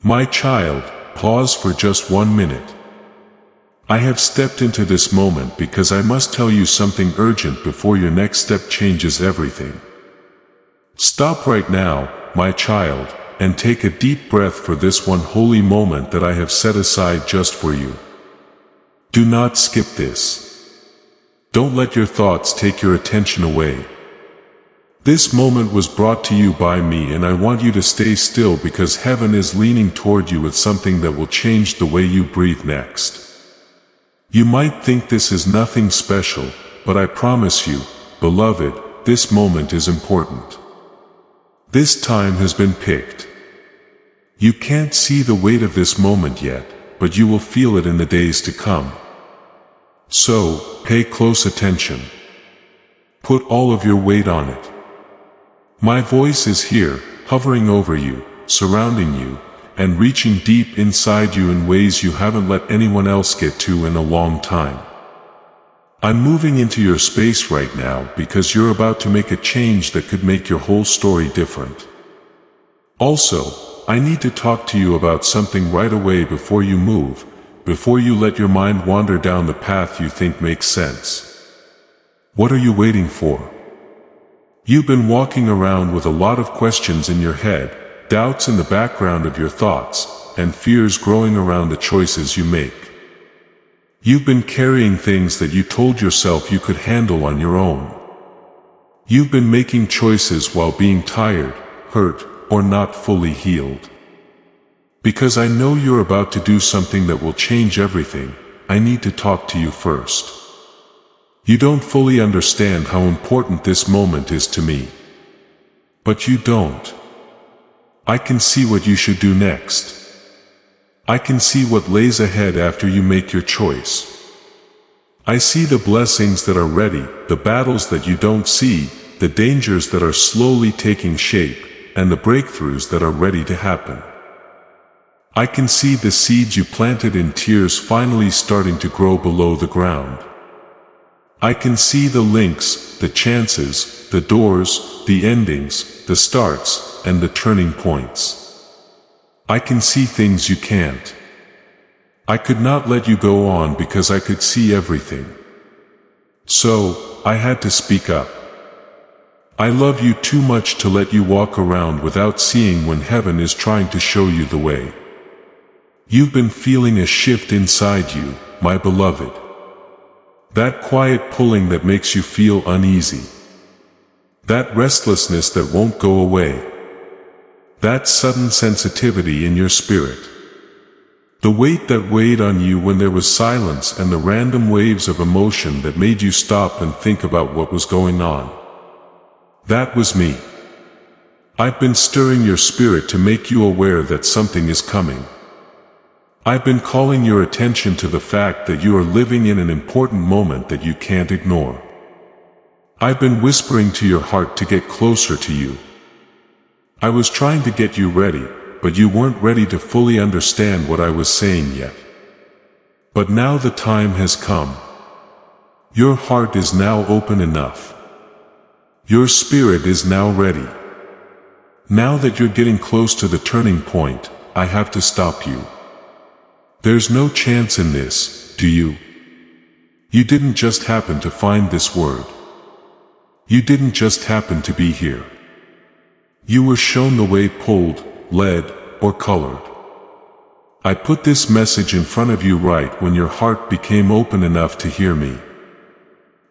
My child, pause for just 1 minute. I have stepped into this moment because I must tell you something urgent before your next step changes everything. Stop right now, my child, and take a deep breath for this one holy moment that I have set aside just for you. Do not skip this. Don't let your thoughts take your attention away. This moment was brought to you by me, and I want you to stay still because heaven is leaning toward you with something that will change the way you breathe next. You might think this is nothing special, but I promise you, beloved, this moment is important. This time has been picked. You can't see the weight of this moment yet, but you will feel it in the days to come. So, pay close attention. Put all of your weight on it. My voice is here, hovering over you, surrounding you, and reaching deep inside you in ways you haven't let anyone else get to in a long time. I'm moving into your space right now because you're about to make a change that could make your whole story different. Also, I need to talk to you about something right away before you move, before you let your mind wander down the path you think makes sense. What are you waiting for? You've been walking around with a lot of questions in your head, doubts in the background of your thoughts, and fears growing around the choices you make. You've been carrying things that you told yourself you could handle on your own. You've been making choices while being tired, hurt, or not fully healed. Because I know you're about to do something that will change everything, I need to talk to you first. You don't fully understand how important this moment is to me. But you don't. I can see what you should do next. I can see what lays ahead after you make your choice. I see the blessings that are ready, the battles that you don't see, the dangers that are slowly taking shape, and the breakthroughs that are ready to happen. I can see the seeds you planted in tears finally starting to grow below the ground. I can see the links, the chances, the doors, the endings, the starts, and the turning points. I can see things you can't. I could not let you go on because I could see everything. So, I had to speak up. I love you too much to let you walk around without seeing when heaven is trying to show you the way. You've been feeling a shift inside you, my beloved. That quiet pulling that makes you feel uneasy. That restlessness that won't go away. That sudden sensitivity in your spirit. The weight that weighed on you when there was silence, and the random waves of emotion that made you stop and think about what was going on. That was me. I've been stirring your spirit to make you aware that something is coming. I've been calling your attention to the fact that you are living in an important moment that you can't ignore. I've been whispering to your heart to get closer to you. I was trying to get you ready, but you weren't ready to fully understand what I was saying yet. But now the time has come. Your heart is now open enough. Your spirit is now ready. Now that you're getting close to the turning point, I have to stop you. There's no chance in this, do you? You didn't just happen to find this word. You didn't just happen to be here. You were shown the way, pulled, led, or colored. I put this message in front of you right when your heart became open enough to hear me.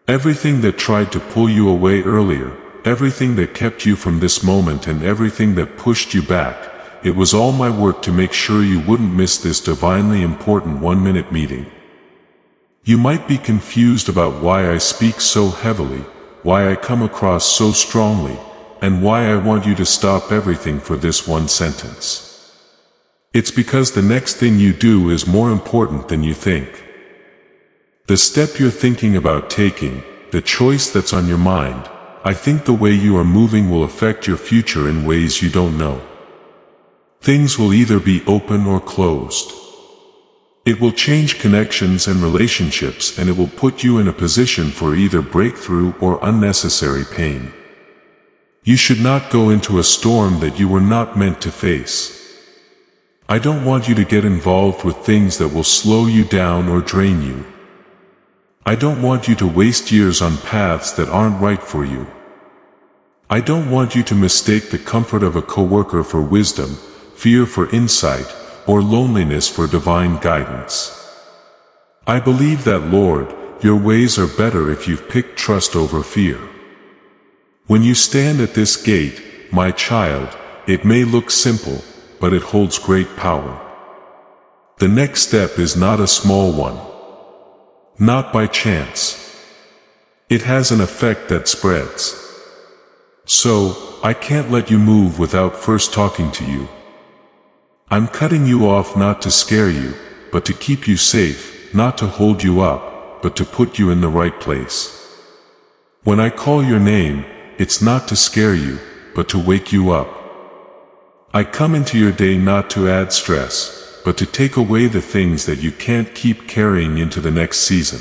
Everything that tried to pull you away earlier, everything that kept you from this moment, and everything that pushed you back, it was all my work to make sure you wouldn't miss this divinely important 1-minute meeting. You might be confused about why I speak so heavily, why I come across so strongly, and why I want you to stop everything for this one sentence. It's because the next thing you do is more important than you think. The step you're thinking about taking, the choice that's on your mind, I think the way you are moving will affect your future in ways you don't know. Things will either be open or closed. It will change connections and relationships, and it will put you in a position for either breakthrough or unnecessary pain. You should not go into a storm that you were not meant to face. I don't want you to get involved with things that will slow you down or drain you. I don't want you to waste years on paths that aren't right for you. I don't want you to mistake the comfort of a coworker for wisdom, fear for insight, or loneliness for divine guidance. I believe that, Lord, your ways are better if you've picked trust over fear. When you stand at this gate, my child, it may look simple, but it holds great power. The next step is not a small one. Not by chance. It has an effect that spreads. So, I can't let you move without first talking to you. I'm cutting you off not to scare you, but to keep you safe, not to hold you up, but to put you in the right place. When I call your name, it's not to scare you, but to wake you up. I come into your day not to add stress, but to take away the things that you can't keep carrying into the next season.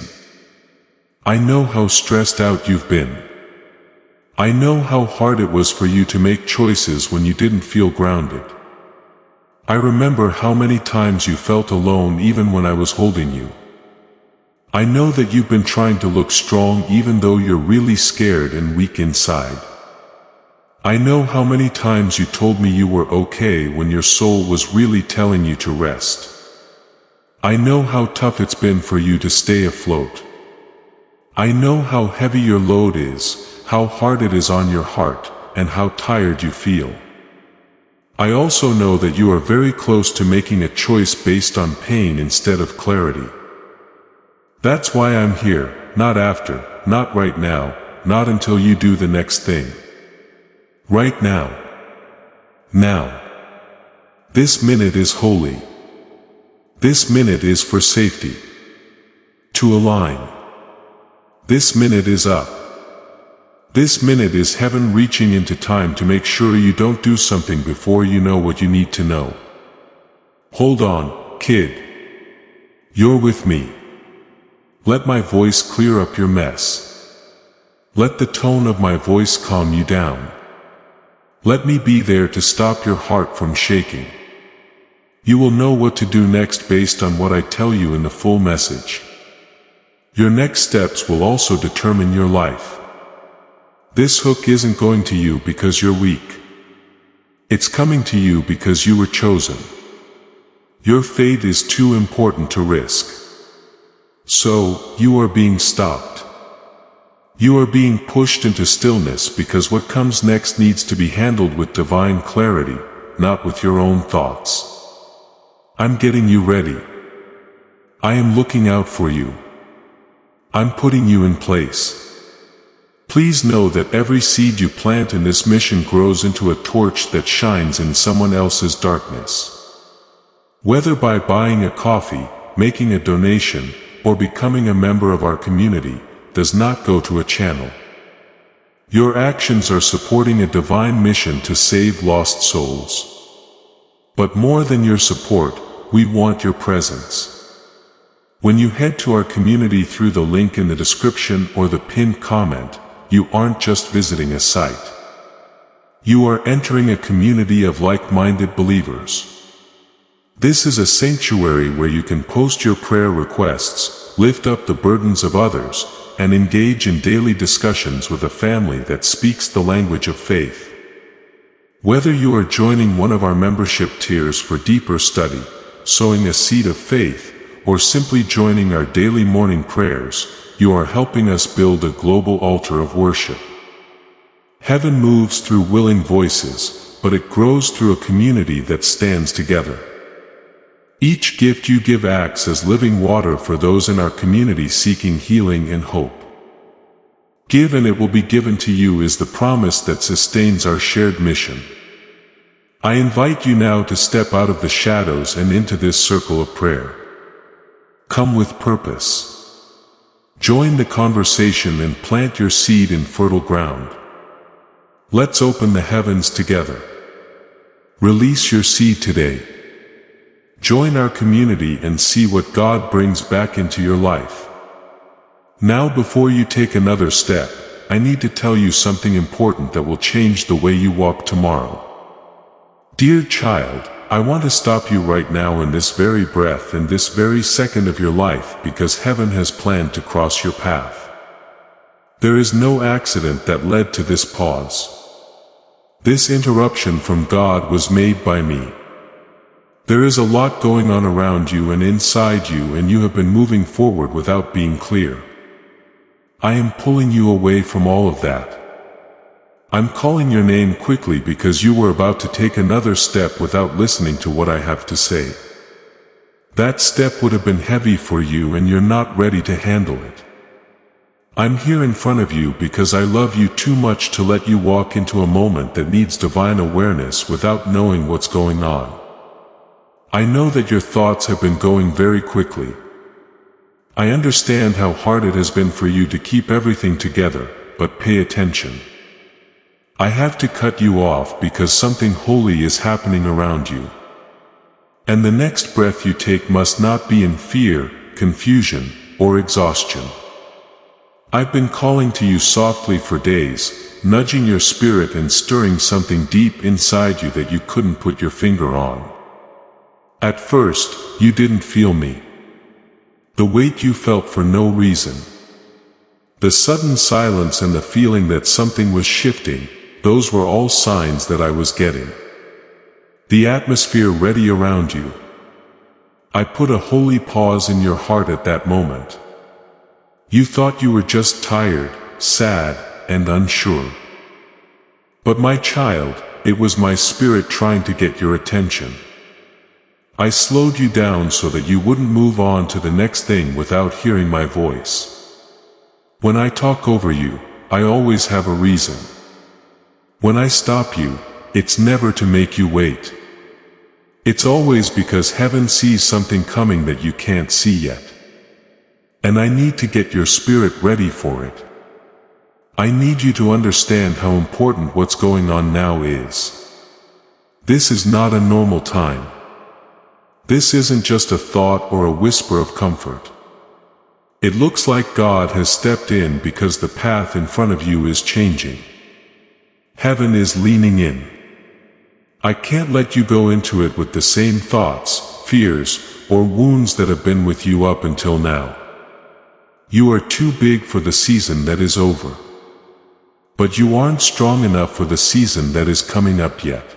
I know how stressed out you've been. I know how hard it was for you to make choices when you didn't feel grounded. I remember how many times you felt alone even when I was holding you. I know that you've been trying to look strong even though you're really scared and weak inside. I know how many times you told me you were okay when your soul was really telling you to rest. I know how tough it's been for you to stay afloat. I know how heavy your load is, how hard it is on your heart, and how tired you feel. I also know that you are very close to making a choice based on pain instead of clarity. That's why I'm here, not after, not right now, not until you do the next thing. Right now. Now. This minute is holy. This minute is for safety. To align. This minute is up. This minute is heaven reaching into time to make sure you don't do something before you know what you need to know. Hold on, kid. You're with me. Let my voice clear up your mess. Let the tone of my voice calm you down. Let me be there to stop your heart from shaking. You will know what to do next based on what I tell you in the full message. Your next steps will also determine your life. This hook isn't going to you because you're weak. It's coming to you because you were chosen. Your fate is too important to risk. So, you are being stopped. You are being pushed into stillness because what comes next needs to be handled with divine clarity, not with your own thoughts. I'm getting you ready. I am looking out for you. I'm putting you in place. Please know that every seed you plant in this mission grows into a torch that shines in someone else's darkness. Whether by buying a coffee, making a donation, or becoming a member of our community, does not go to a channel. Your actions are supporting a divine mission to save lost souls. But more than your support, we want your presence. When you head to our community through the link in the description or the pinned comment, you aren't just visiting a site. You are entering a community of like-minded believers. This is a sanctuary where you can post your prayer requests, lift up the burdens of others, and engage in daily discussions with a family that speaks the language of faith. Whether you are joining one of our membership tiers for deeper study, sowing a seed of faith, or simply joining our daily morning prayers, you are helping us build a global altar of worship. Heaven moves through willing voices, but it grows through a community that stands together. Each gift you give acts as living water for those in our community seeking healing and hope. Give and it will be given to you is the promise that sustains our shared mission. I invite you now to step out of the shadows and into this circle of prayer. Come with purpose. Join the conversation and plant your seed in fertile ground. Let's open the heavens together. Release your seed today. Join our community and see what God brings back into your life. Now, before you take another step, I need to tell you something important that will change the way you walk tomorrow. Dear child, I want to stop you right now in this very breath and this very second of your life because heaven has planned to cross your path. There is no accident that led to this pause. This interruption from God was made by me. There is a lot going on around you and inside you, and you have been moving forward without being clear. I am pulling you away from all of that. I'm calling your name quickly because you were about to take another step without listening to what I have to say. That step would have been heavy for you and you're not ready to handle it. I'm here in front of you because I love you too much to let you walk into a moment that needs divine awareness without knowing what's going on. I know that your thoughts have been going very quickly. I understand how hard it has been for you to keep everything together, but pay attention. I have to cut you off because something holy is happening around you. And the next breath you take must not be in fear, confusion, or exhaustion. I've been calling to you softly for days, nudging your spirit and stirring something deep inside you that you couldn't put your finger on. At first, you didn't feel me. The weight you felt for no reason. The sudden silence and the feeling that something was shifting, those were all signs that I was getting. The atmosphere ready around you. I put a holy pause in your heart at that moment. You thought you were just tired, sad, and unsure. But my child, it was my spirit trying to get your attention. I slowed you down so that you wouldn't move on to the next thing without hearing my voice. When I talk over you, I always have a reason. When I stop you, it's never to make you wait. It's always because heaven sees something coming that you can't see yet. And I need to get your spirit ready for it. I need you to understand how important what's going on now is. This is not a normal time. This isn't just a thought or a whisper of comfort. It looks like God has stepped in because the path in front of you is changing. Heaven is leaning in. I can't let you go into it with the same thoughts, fears, or wounds that have been with you up until now. You are too big for the season that is over. But you aren't strong enough for the season that is coming up yet.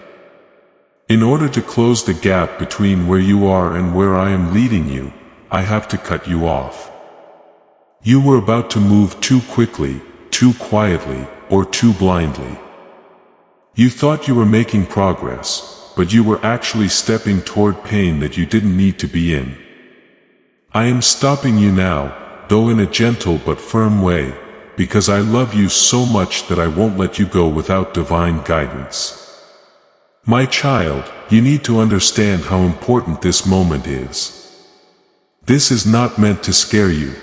In order to close the gap between where you are and where I am leading you, I have to cut you off. You were about to move too quickly, too quietly, or too blindly. You thought you were making progress, but you were actually stepping toward pain that you didn't need to be in. I am stopping you now, though in a gentle but firm way, because I love you so much that I won't let you go without divine guidance. My child, you need to understand how important this moment is. This is not meant to scare you.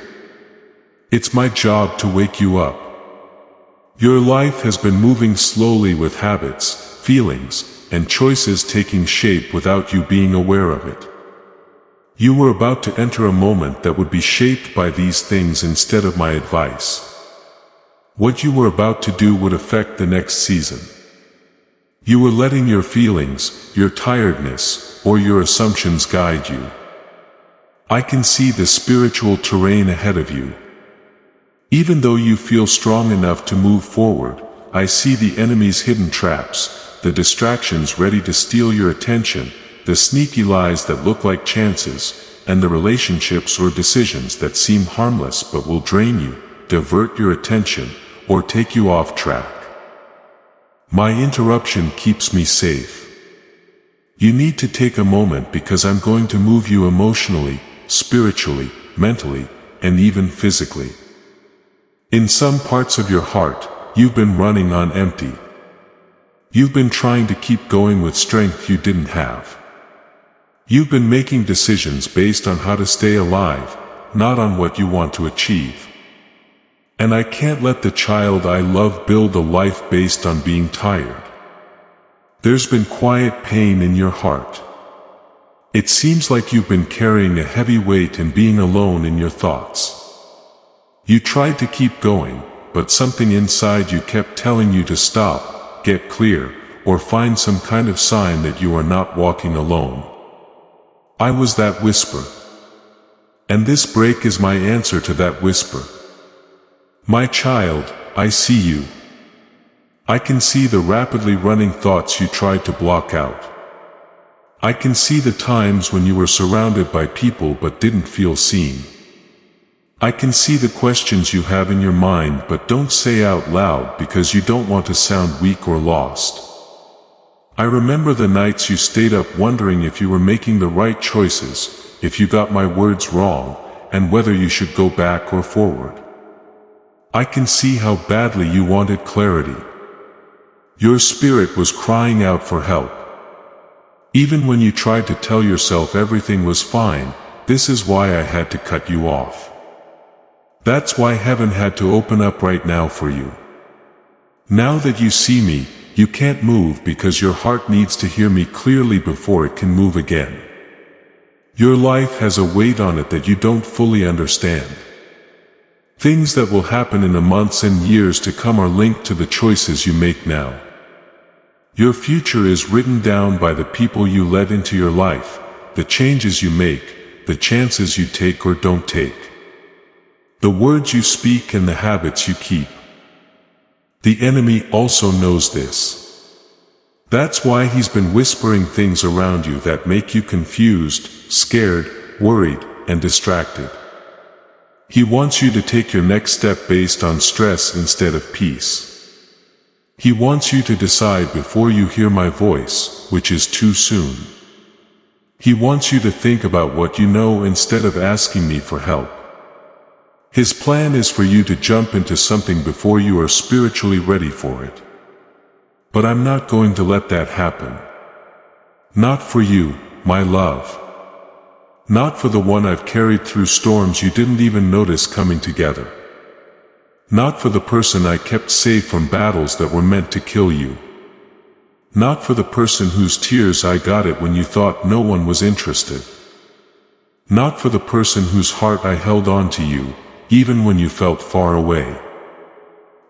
It's my job to wake you up. Your life has been moving slowly with habits, feelings, and choices taking shape without you being aware of it. You were about to enter a moment that would be shaped by these things instead of my advice. What you were about to do would affect the next season. You were letting your feelings, your tiredness, or your assumptions guide you. I can see the spiritual terrain ahead of you. Even though you feel strong enough to move forward, I see the enemy's hidden traps, the distractions ready to steal your attention, the sneaky lies that look like chances, and the relationships or decisions that seem harmless but will drain you, divert your attention, or take you off track. My interruption keeps me safe. You need to take a moment because I'm going to move you emotionally, spiritually, mentally, and even physically. In some parts of your heart, you've been running on empty. You've been trying to keep going with strength you didn't have. You've been making decisions based on how to stay alive, not on what you want to achieve. And I can't let the child I love build a life based on being tired. There's been quiet pain in your heart. It seems like you've been carrying a heavy weight and being alone in your thoughts. You tried to keep going, but something inside you kept telling you to stop, get clear, or find some kind of sign that you are not walking alone. I was that whisper. And this break is my answer to that whisper. My child, I see you. I can see the rapidly running thoughts you tried to block out. I can see the times when you were surrounded by people but didn't feel seen. I can see the questions you have in your mind but don't say out loud because you don't want to sound weak or lost. I remember the nights you stayed up wondering if you were making the right choices, if you got my words wrong, and whether you should go back or forward. I can see how badly you wanted clarity. Your spirit was crying out for help. Even when you tried to tell yourself everything was fine, this is why I had to cut you off. That's why heaven had to open up right now for you. Now that you see me, you can't move because your heart needs to hear me clearly before it can move again. Your life has a weight on it that you don't fully understand. Things that will happen in the months and years to come are linked to the choices you make now. Your future is written down by the people you let into your life, the changes you make, the chances you take or don't take, the words you speak and the habits you keep. The enemy also knows this. That's why he's been whispering things around you that make you confused, scared, worried, and distracted. He wants you to take your next step based on stress instead of peace. He wants you to decide before you hear my voice, which is too soon. He wants you to think about what you know instead of asking me for help. His plan is for you to jump into something before you are spiritually ready for it. But I'm not going to let that happen. Not for you, my love. Not for the one I've carried through storms you didn't even notice coming together. Not for the person I kept safe from battles that were meant to kill you. Not for the person whose tears I got it when you thought no one was interested. Not for the person whose heart I held on to you, even when you felt far away.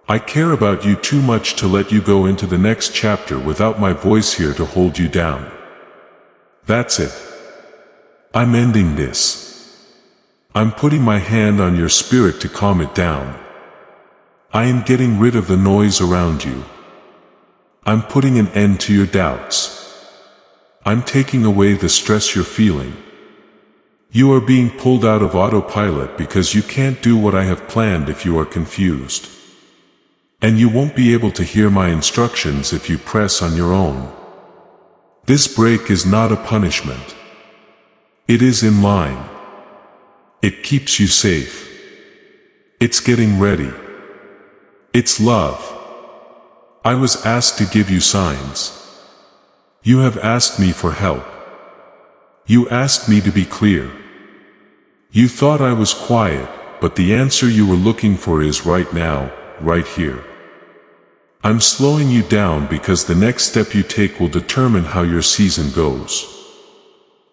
I care about you too much to let you go into the next chapter without my voice here to hold you down. That's it. I'm ending this. I'm putting my hand on your spirit to calm it down. I am getting rid of the noise around you. I'm putting an end to your doubts. I'm taking away the stress you're feeling. You are being pulled out of autopilot because you can't do what I have planned if you are confused. And you won't be able to hear my instructions if you press on your own. This break is not a punishment. It is in line. It keeps you safe. It's getting ready. It's love. I was asked to give you signs. You have asked me for help. You asked me to be clear. You thought I was quiet, but the answer you were looking for is right now, right here. I'm slowing you down because the next step you take will determine how your season goes.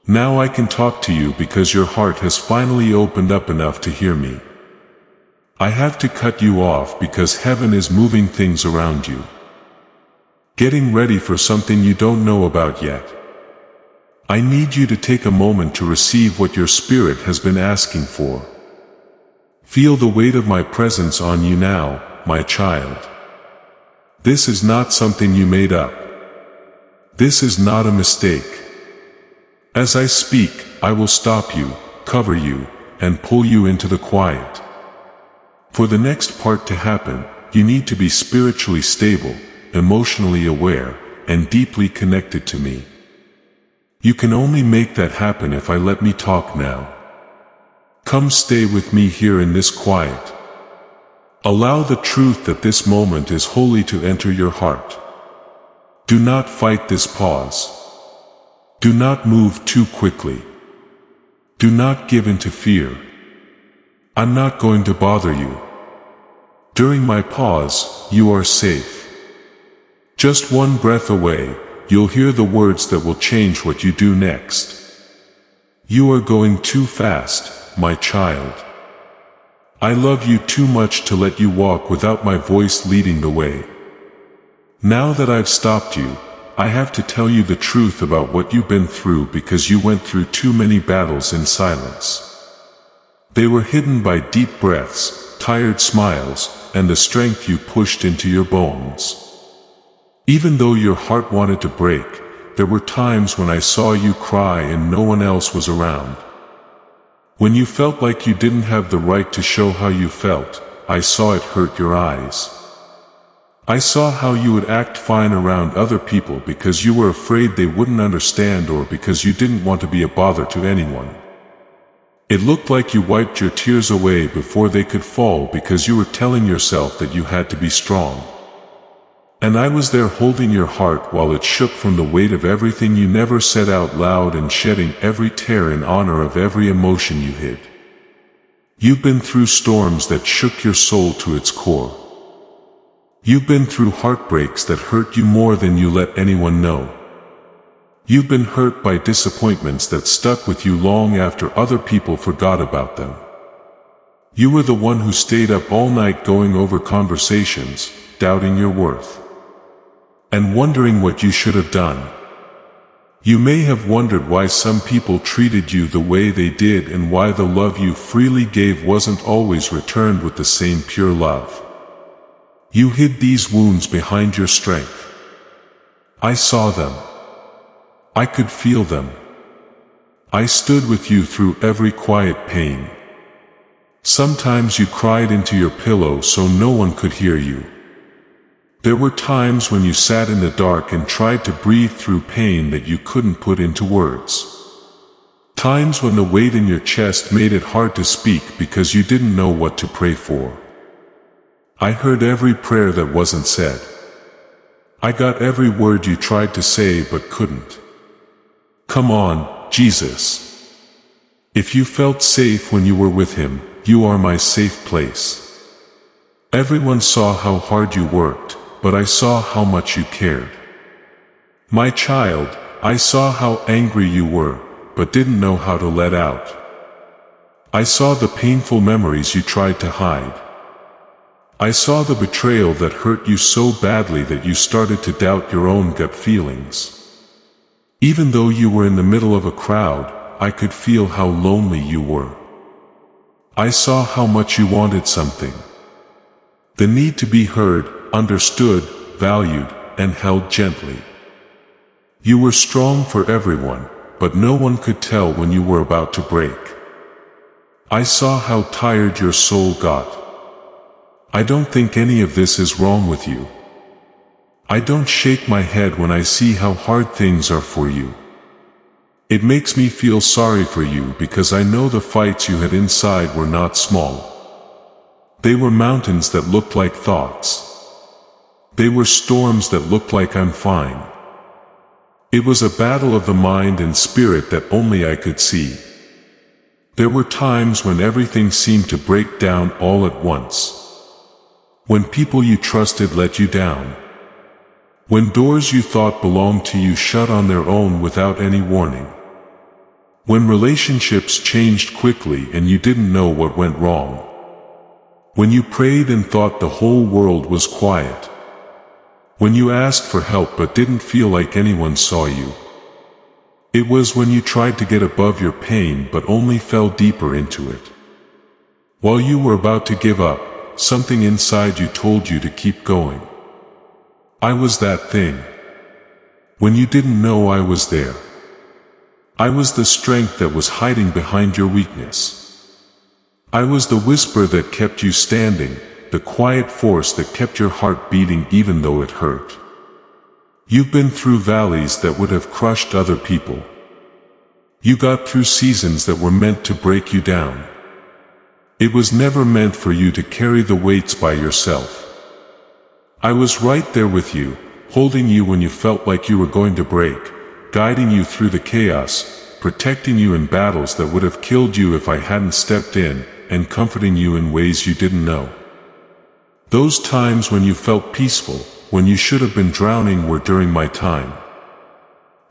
Now I can talk to you because your heart has finally opened up enough to hear me. I have to cut you off because heaven is moving things around you. Getting ready for something you don't know about yet. I need you to take a moment to receive what your spirit has been asking for. Feel the weight of my presence on you now, my child. This is not something you made up. This is not a mistake. As I speak, I will stop you, cover you, and pull you into the quiet. For the next part to happen, you need to be spiritually stable, emotionally aware, and deeply connected to me. You can only make that happen if I let me talk now. Come stay with me here in this quiet. Allow the truth that this moment is holy to enter your heart. Do not fight this pause. Do not move too quickly. Do not give in to fear. I'm not going to bother you. During my pause, you are safe. Just one breath away, you'll hear the words that will change what you do next. You are going too fast, my child. I love you too much to let you walk without my voice leading the way. Now that I've stopped you, I have to tell you the truth about what you've been through because you went through too many battles in silence. They were hidden by deep breaths, tired smiles, and the strength you pushed into your bones. Even though your heart wanted to break, there were times when I saw you cry and no one else was around. When you felt like you didn't have the right to show how you felt, I saw it hurt your eyes. I saw how you would act fine around other people because you were afraid they wouldn't understand or because you didn't want to be a bother to anyone. It looked like you wiped your tears away before they could fall because you were telling yourself that you had to be strong. And I was there holding your heart while it shook from the weight of everything you never said out loud and shedding every tear in honor of every emotion you hid. You've been through storms that shook your soul to its core. You've been through heartbreaks that hurt you more than you let anyone know. You've been hurt by disappointments that stuck with you long after other people forgot about them. You were the one who stayed up all night going over conversations, doubting your worth, and wondering what you should have done. You may have wondered why some people treated you the way they did and why the love you freely gave wasn't always returned with the same pure love. You hid these wounds behind your strength. I saw them. I could feel them. I stood with you through every quiet pain. Sometimes you cried into your pillow so no one could hear you. There were times when you sat in the dark and tried to breathe through pain that you couldn't put into words. Times when the weight in your chest made it hard to speak because you didn't know what to pray for. I heard every prayer that wasn't said. I got every word you tried to say but couldn't. Come on, Jesus. If you felt safe when you were with Him, you are my safe place. Everyone saw how hard you worked, but I saw how much you cared. My child, I saw how angry you were, but didn't know how to let out. I saw the painful memories you tried to hide. I saw the betrayal that hurt you so badly that you started to doubt your own gut feelings. Even though you were in the middle of a crowd, I could feel how lonely you were. I saw how much you wanted something. The need to be heard, understood, valued, and held gently. You were strong for everyone, but no one could tell when you were about to break. I saw how tired your soul got. I don't think any of this is wrong with you. I don't shake my head when I see how hard things are for you. It makes me feel sorry for you because I know the fights you had inside were not small. They were mountains that looked like thoughts. They were storms that looked like I'm fine. It was a battle of the mind and spirit that only I could see. There were times when everything seemed to break down all at once. When people you trusted let you down. When doors you thought belonged to you shut on their own without any warning. When relationships changed quickly and you didn't know what went wrong. When you prayed and thought the whole world was quiet. When you asked for help but didn't feel like anyone saw you. It was when you tried to get above your pain but only fell deeper into it. While you were about to give up, something inside you told you to keep going. I was that thing. When you didn't know I was there. I was the strength that was hiding behind your weakness. I was the whisper that kept you standing, the quiet force that kept your heart beating even though it hurt. You've been through valleys that would have crushed other people. You got through seasons that were meant to break you down. It was never meant for you to carry the weights by yourself. I was right there with you, holding you when you felt like you were going to break, guiding you through the chaos, protecting you in battles that would have killed you if I hadn't stepped in, and comforting you in ways you didn't know. Those times when you felt peaceful, when you should have been drowning, were during my time.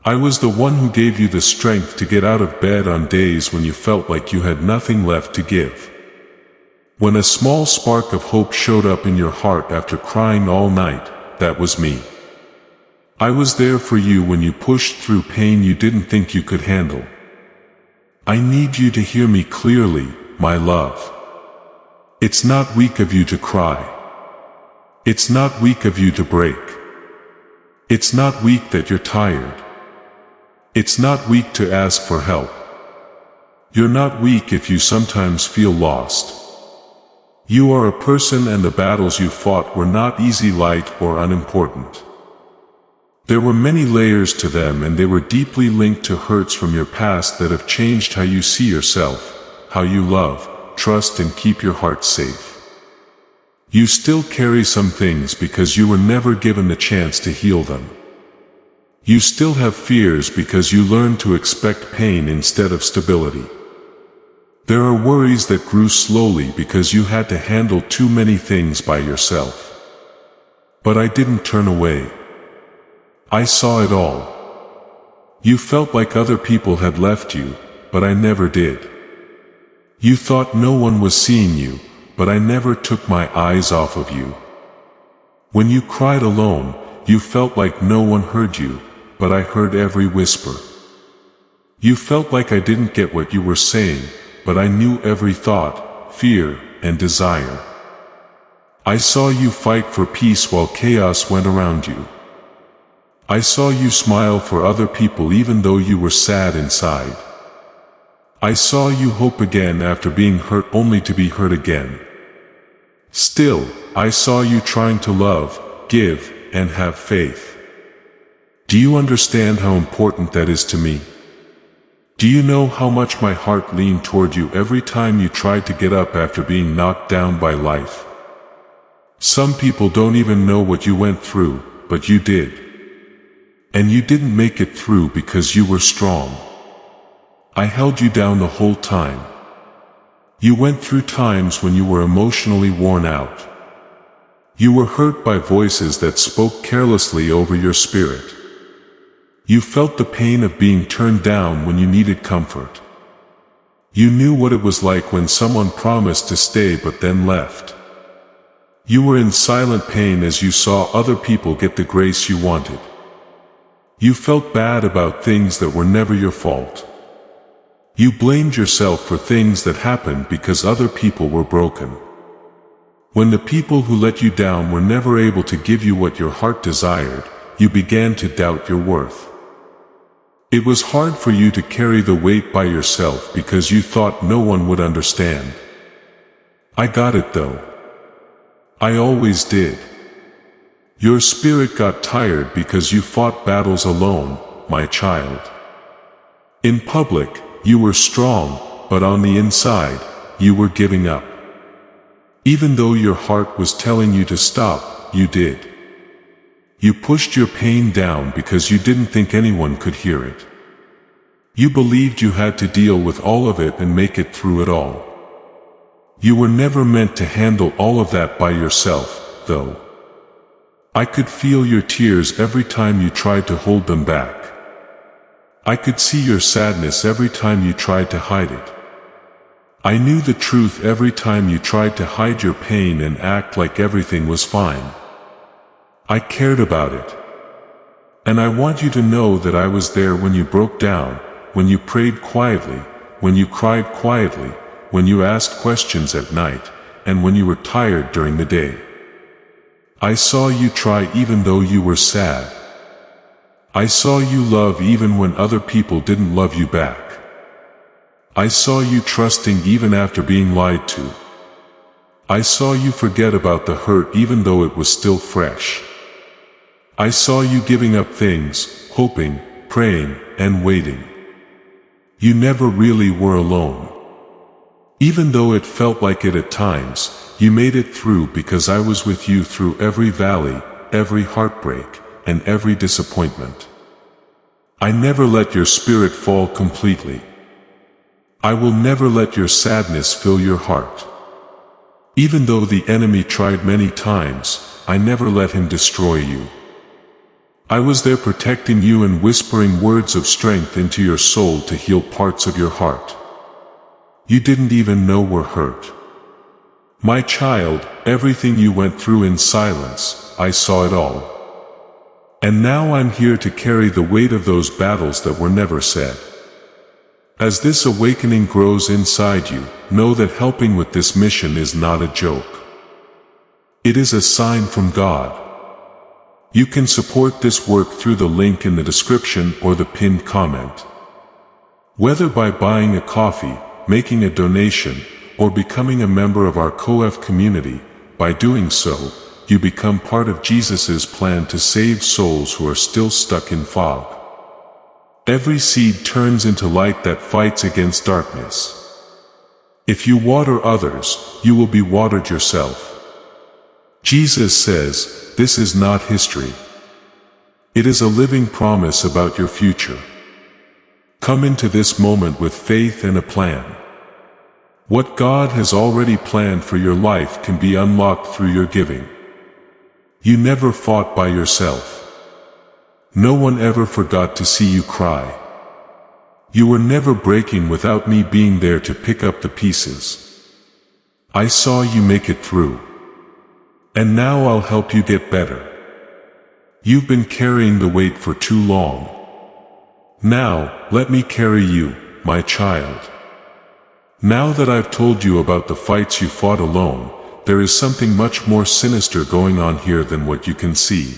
I was the one who gave you the strength to get out of bed on days when you felt like you had nothing left to give. When a small spark of hope showed up in your heart after crying all night, that was me. I was there for you when you pushed through pain you didn't think you could handle. I need you to hear me clearly, my love. It's not weak of you to cry. It's not weak of you to break. It's not weak that you're tired. It's not weak to ask for help. You're not weak if you sometimes feel lost. You are a person and the battles you fought were not easy, light, or unimportant. There were many layers to them and they were deeply linked to hurts from your past that have changed how you see yourself, how you love, trust and keep your heart safe. You still carry some things because you were never given the chance to heal them. You still have fears because you learned to expect pain instead of stability. There are worries that grew slowly because you had to handle too many things by yourself. But I didn't turn away. I saw it all. You felt like other people had left you, but I never did. You thought no one was seeing you, but I never took my eyes off of you. When you cried alone, you felt like no one heard you, but I heard every whisper. You felt like I didn't get what you were saying, but I knew every thought, fear, and desire. I saw you fight for peace while chaos went around you. I saw you smile for other people even though you were sad inside. I saw you hope again after being hurt only to be hurt again. Still, I saw you trying to love, give, and have faith. Do you understand how important that is to me? Do you know how much my heart leaned toward you every time you tried to get up after being knocked down by life? Some people don't even know what you went through, but you did. And you didn't make it through because you were strong. I held you down the whole time. You went through times when you were emotionally worn out. You were hurt by voices that spoke carelessly over your spirit. You felt the pain of being turned down when you needed comfort. You knew what it was like when someone promised to stay but then left. You were in silent pain as you saw other people get the grace you wanted. You felt bad about things that were never your fault. You blamed yourself for things that happened because other people were broken. When the people who let you down were never able to give you what your heart desired, you began to doubt your worth. It was hard for you to carry the weight by yourself because you thought no one would understand. I got it though. I always did. Your spirit got tired because you fought battles alone, my child. In public, you were strong, but on the inside, you were giving up. Even though your heart was telling you to stop, you did. You pushed your pain down because you didn't think anyone could hear it. You believed you had to deal with all of it and make it through it all. You were never meant to handle all of that by yourself, though. I could feel your tears every time you tried to hold them back. I could see your sadness every time you tried to hide it. I knew the truth every time you tried to hide your pain and act like everything was fine. I cared about it. And I want you to know that I was there when you broke down, when you prayed quietly, when you cried quietly, when you asked questions at night, and when you were tired during the day. I saw you try even though you were sad. I saw you love even when other people didn't love you back. I saw you trusting even after being lied to. I saw you forget about the hurt even though it was still fresh. I saw you giving up things, hoping, praying, and waiting. You never really were alone. Even though it felt like it at times, you made it through because I was with you through every valley, every heartbreak, and every disappointment. I never let your spirit fall completely. I will never let your sadness fill your heart. Even though the enemy tried many times, I never let him destroy you. I was there protecting you and whispering words of strength into your soul to heal parts of your heart you didn't even know were hurt. My child, everything you went through in silence, I saw it all. And now I'm here to carry the weight of those battles that were never said. As this awakening grows inside you, know that helping with this mission is not a joke. It is a sign from God. You can support this work through the link in the description or the pinned comment. Whether by buying a coffee, making a donation, or becoming a member of our COF community, by doing so, you become part of Jesus' plan to save souls who are still stuck in fog. Every seed turns into light that fights against darkness. If you water others, you will be watered yourself. Jesus says, this is not history. It is a living promise about your future. Come into this moment with faith and a plan. What God has already planned for your life can be unlocked through your giving. You never fought by yourself. No one ever forgot to see you cry. You were never breaking without me being there to pick up the pieces. I saw you make it through. And now I'll help you get better. You've been carrying the weight for too long. Now, let me carry you, my child. Now that I've told you about the fights you fought alone, there is something much more sinister going on here than what you can see.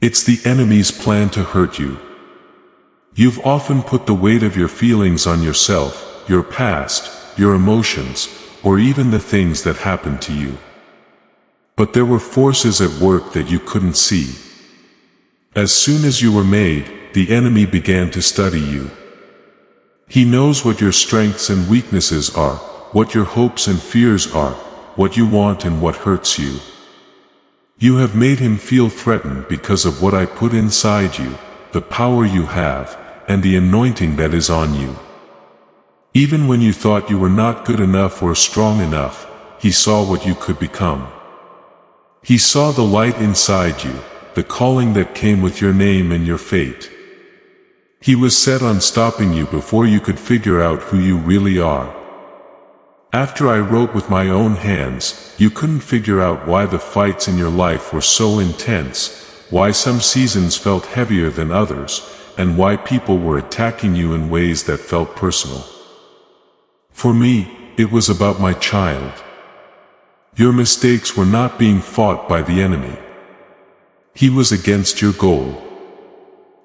It's the enemy's plan to hurt you. You've often put the weight of your feelings on yourself, your past, your emotions, or even the things that happened to you. But there were forces at work that you couldn't see. As soon as you were made, the enemy began to study you. He knows what your strengths and weaknesses are, what your hopes and fears are, what you want and what hurts you. You have made him feel threatened because of what I put inside you, the power you have, and the anointing that is on you. Even when you thought you were not good enough or strong enough, he saw what you could become. He saw the light inside you, the calling that came with your name and your fate. He was set on stopping you before you could figure out who you really are. After I wrote with my own hands, you couldn't figure out why the fights in your life were so intense, why some seasons felt heavier than others, and why people were attacking you in ways that felt personal. For me, it was about my child. Your mistakes were not being fought by the enemy. He was against your goal.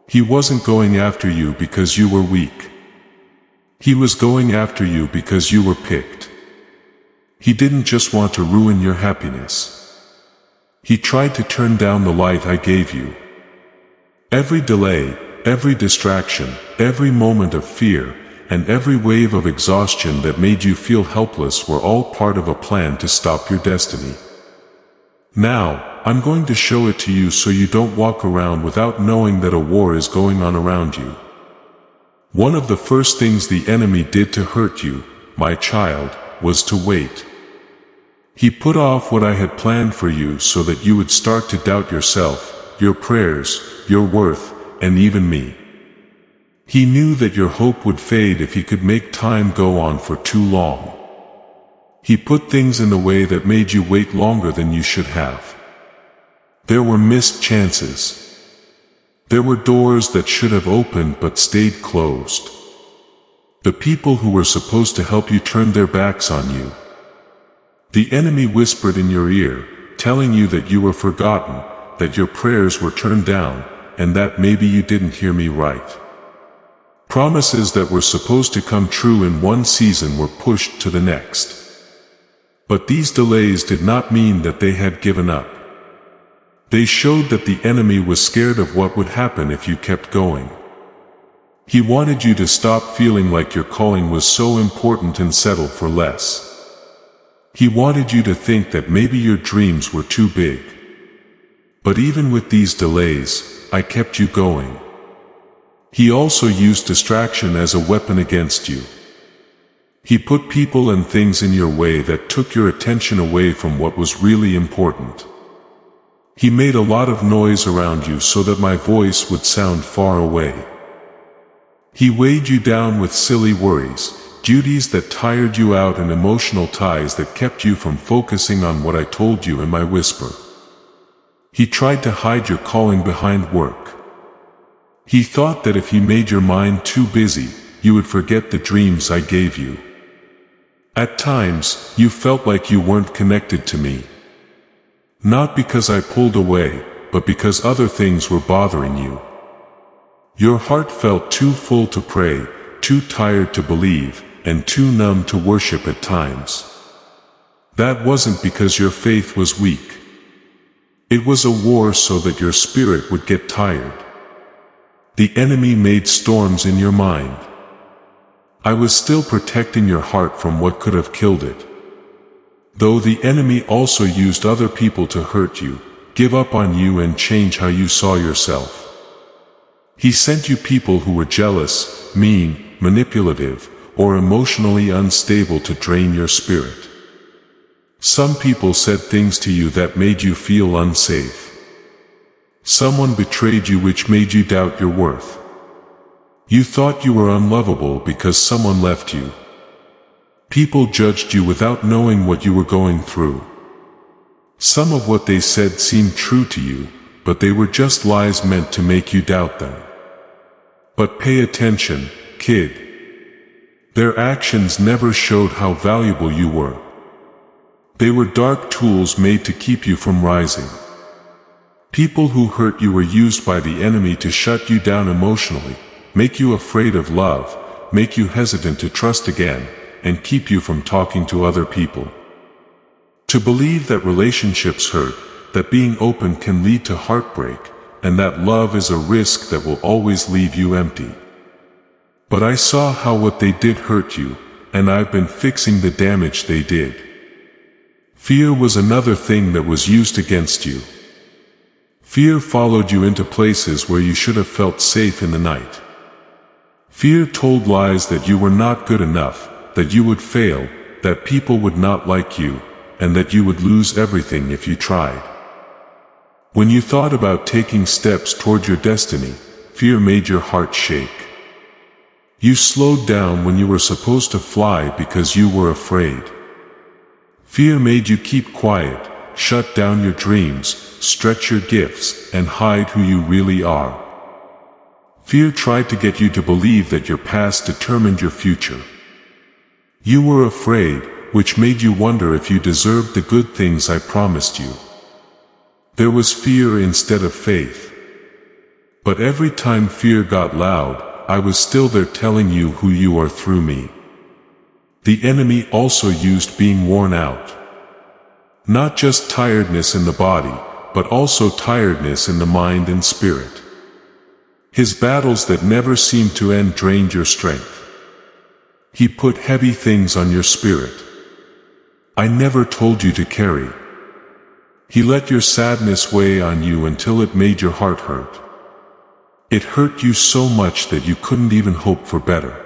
He wasn't going after you because you were weak. He was going after you because you were picked. He didn't just want to ruin your happiness. He tried to turn down the light I gave you. Every delay, every distraction, every moment of fear, and every wave of exhaustion that made you feel helpless were all part of a plan to stop your destiny. Now, I'm going to show it to you so you don't walk around without knowing that a war is going on around you. One of the first things the enemy did to hurt you, my child, was to wait. He put off what I had planned for you so that you would start to doubt yourself, your prayers, your worth, and even me. He knew that your hope would fade if he could make time go on for too long. He put things in the way that made you wait longer than you should have. There were missed chances. There were doors that should have opened but stayed closed. The people who were supposed to help you turned their backs on you. The enemy whispered in your ear, telling you that you were forgotten, that your prayers were turned down, and that maybe you didn't hear me right. Promises that were supposed to come true in one season were pushed to the next. But these delays did not mean that they had given up. They showed that the enemy was scared of what would happen if you kept going. He wanted you to stop feeling like your calling was so important and settle for less. He wanted you to think that maybe your dreams were too big. But even with these delays, I kept you going. He also used distraction as a weapon against you. He put people and things in your way that took your attention away from what was really important. He made a lot of noise around you so that my voice would sound far away. He weighed you down with silly worries, duties that tired you out and emotional ties that kept you from focusing on what I told you in my whisper. He tried to hide your calling behind work. He thought that if he made your mind too busy, you would forget the dreams I gave you. At times, you felt like you weren't connected to me. Not because I pulled away, but because other things were bothering you. Your heart felt too full to pray, too tired to believe, and too numb to worship at times. That wasn't because your faith was weak. It was a war so that your spirit would get tired. The enemy made storms in your mind. I was still protecting your heart from what could have killed it. Though the enemy also used other people to hurt you, give up on you and change how you saw yourself. He sent you people who were jealous, mean, manipulative, or emotionally unstable to drain your spirit. Some people said things to you that made you feel unsafe. Someone betrayed you, which made you doubt your worth. You thought you were unlovable because someone left you. People judged you without knowing what you were going through. Some of what they said seemed true to you, but they were just lies meant to make you doubt them. But pay attention, kid. Their actions never showed how valuable you were. They were dark tools made to keep you from rising. People who hurt you were used by the enemy to shut you down emotionally, make you afraid of love, make you hesitant to trust again, and keep you from talking to other people. To believe that relationships hurt, that being open can lead to heartbreak, and that love is a risk that will always leave you empty. But I saw how what they did hurt you, and I've been fixing the damage they did. Fear was another thing that was used against you. Fear followed you into places where you should have felt safe in the night. Fear told lies that you were not good enough, that you would fail, that people would not like you, and that you would lose everything if you tried. When you thought about taking steps toward your destiny, fear made your heart shake. You slowed down when you were supposed to fly because you were afraid. Fear made you keep quiet, shut down your dreams, stretch your gifts, and hide who you really are. Fear tried to get you to believe that your past determined your future. You were afraid, which made you wonder if you deserved the good things I promised you. There was fear instead of faith. But every time fear got loud, I was still there telling you who you are through me. The enemy also used being worn out. Not just tiredness in the body, but also tiredness in the mind and spirit. His battles that never seemed to end drained your strength. He put heavy things on your spirit. I never told you to carry. He let your sadness weigh on you until it made your heart hurt. It hurt you so much that you couldn't even hope for better.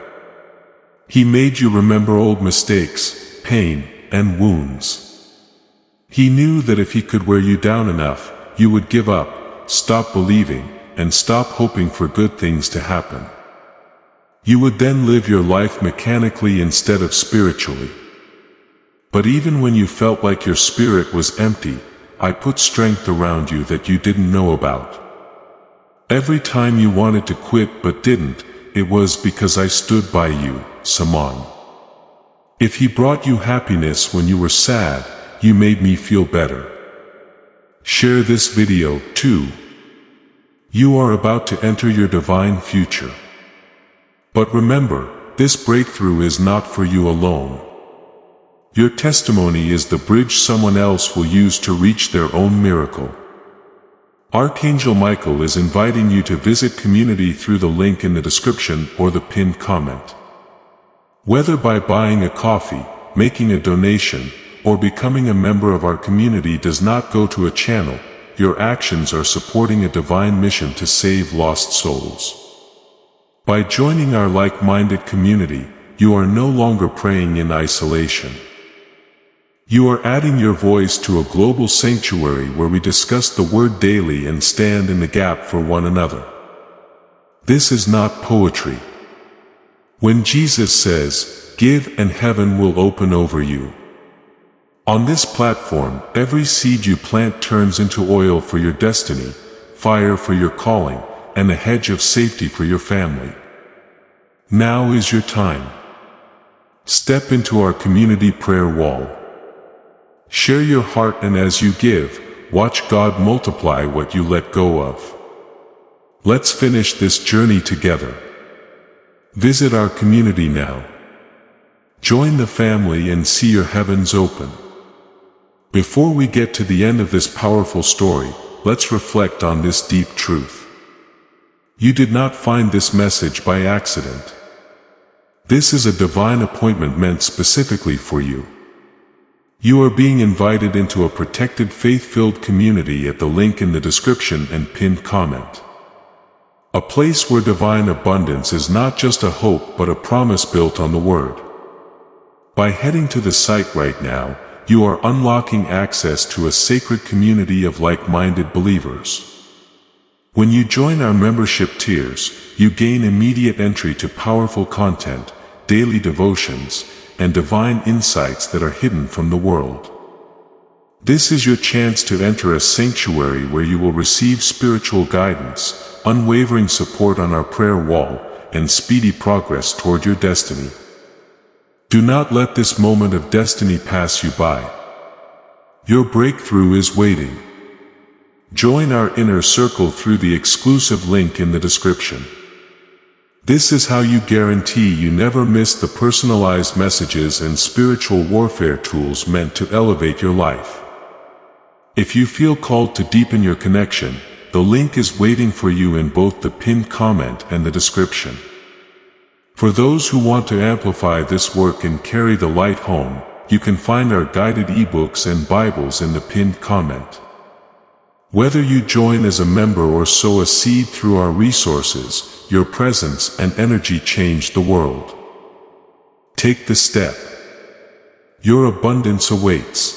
He made you remember old mistakes, pain, and wounds. He knew that if he could wear you down enough, you would give up, stop believing, and stop hoping for good things to happen. You would then live your life mechanically instead of spiritually. But even when you felt like your spirit was empty, I put strength around you that you didn't know about. Every time you wanted to quit but didn't, it was because I stood by you, Simon. If he brought you happiness when you were sad, you made me feel better. Share this video, too. You are about to enter your divine future. But remember, this breakthrough is not for you alone. Your testimony is the bridge someone else will use to reach their own miracle. Archangel Michael is inviting you to visit community through the link in the description or the pinned comment. Whether by buying a coffee, making a donation, or becoming a member of our community does not go to a channel, your actions are supporting a divine mission to save lost souls. By joining our like-minded community, you are no longer praying in isolation. You are adding your voice to a global sanctuary where we discuss the Word daily and stand in the gap for one another. This is not poetry. When Jesus says, "Give and heaven will open over you," On this platform, every seed you plant turns into oil for your destiny, fire for your calling, and a hedge of safety for your family. Now is your time. Step into our community prayer wall. Share your heart, and as you give, watch God multiply what you let go of. Let's finish this journey together. Visit our community now. Join the family and see your heavens open. Before we get to the end of this powerful story, let's reflect on this deep truth. You did not find this message by accident. This is a divine appointment meant specifically for you. You are being invited into a protected, faith-filled community at the link in the description and pinned comment. A place where divine abundance is not just a hope but a promise built on the Word. By heading to the site right now, you are unlocking access to a sacred community of like-minded believers. When you join our membership tiers, you gain immediate entry to powerful content, daily devotions, and divine insights that are hidden from the world. This is your chance to enter a sanctuary where you will receive spiritual guidance, unwavering support on our prayer wall, and speedy progress toward your destiny. Do not let this moment of destiny pass you by. Your breakthrough is waiting. Join our inner circle through the exclusive link in the description. This is how you guarantee you never miss the personalized messages and spiritual warfare tools meant to elevate your life. If you feel called to deepen your connection, the link is waiting for you in both the pinned comment and the description. For those who want to amplify this work and carry the light home, you can find our guided ebooks and Bibles in the pinned comment. Whether you join as a member or sow a seed through our resources, your presence and energy change the world. Take the step. Your abundance awaits.